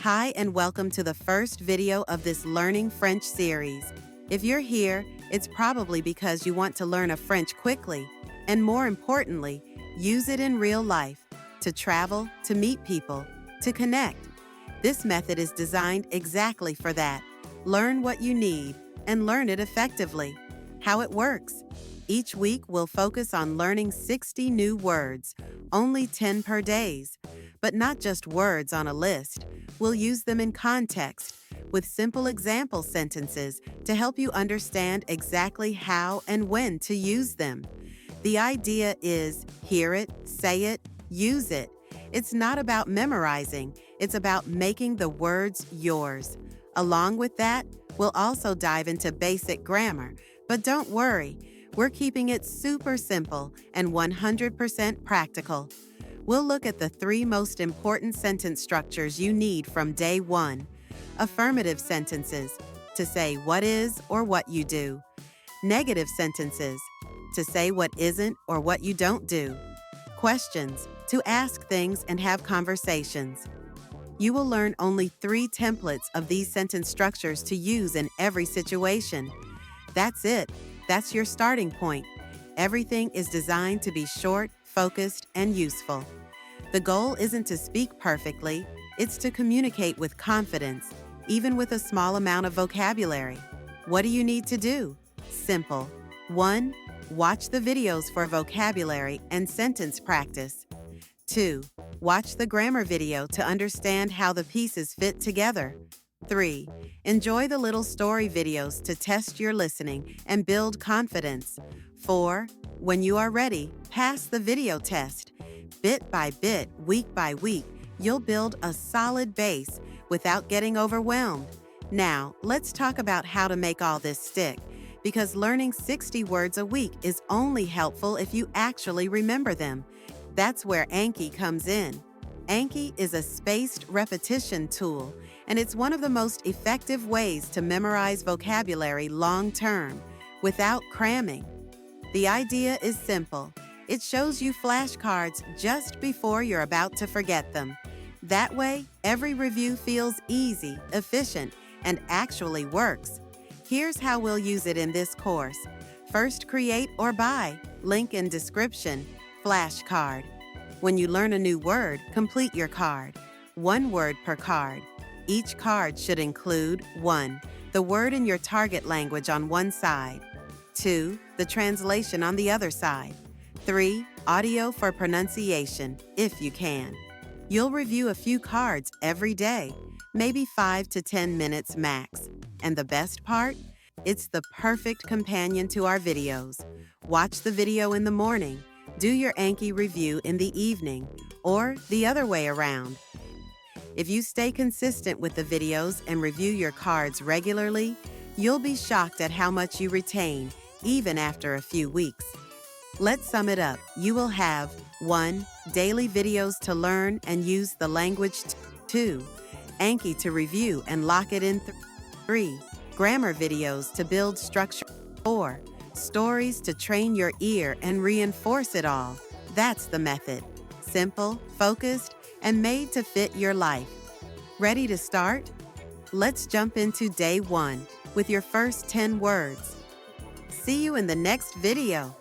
Hi and welcome to the first video of this Learning French series. If you're here, it's probably because you want to learn a French quickly, and more importantly, use it in real life, to travel, to meet people, to connect. This method is designed exactly for that. Learn what you need and learn it effectively. How it works. Each week we'll focus on learning 60 new words, only 10 per day. But not just words on a list. We'll use them in context, with simple example sentences to help you understand exactly how and when to use them. The idea is hear it, say it, use it. It's not about memorizing, it's about making the words yours. Along with that, we'll also dive into basic grammar, but don't worry, we're keeping it super simple and 100% practical. We'll look at the 3 most important sentence structures you need from day 1. Affirmative sentences, to say what is or what you do. Negative sentences, to say what isn't or what you don't do. Questions, to ask things and have conversations. You will learn only 3 templates of these sentence structures to use in every situation. That's it. That's your starting point. Everything is designed to be short, focused, and useful. The goal isn't to speak perfectly, it's to communicate with confidence, even with a small amount of vocabulary. What do you need to do? Simple. 1. Watch the videos for vocabulary and sentence practice. 2. Watch the grammar video to understand how the pieces fit together. 3. Enjoy the little story videos to test your listening and build confidence. 4. When you are ready, pass the video test. Bit by bit, week by week, you'll build a solid base without getting overwhelmed. Now, let's talk about how to make all this stick, because learning 60 words a week is only helpful if you actually remember them. That's where Anki comes in. Anki is a spaced repetition tool, and it's one of the most effective ways to memorize vocabulary long-term, without cramming. The idea is simple. It shows you flashcards just before you're about to forget them. That way, every review feels easy, efficient, and actually works. Here's how we'll use it in this course. First, create or buy. Link in description. Flashcard. When you learn a new word, complete your card. 1 word per card. Each card should include 1. The word in your target language on one side. 2. The translation on the other side. 3. Audio for pronunciation, if you can. You'll review a few cards every day, maybe 5 to 10 minutes max. And the best part? It's the perfect companion to our videos. Watch the video in the morning, do your Anki review in the evening, or the other way around. If you stay consistent with the videos and review your cards regularly, you'll be shocked at how much you retain, even after a few weeks. Let's sum it up. You will have 1. Daily videos to learn and use the language. 2. Anki to review and lock it in. 3. Grammar videos to build structure. 4. Stories to train your ear and reinforce it all. That's the method. Simple, focused, and made to fit your life. Ready to start? Let's jump into day 1 with your first 10 words. See you in the next video.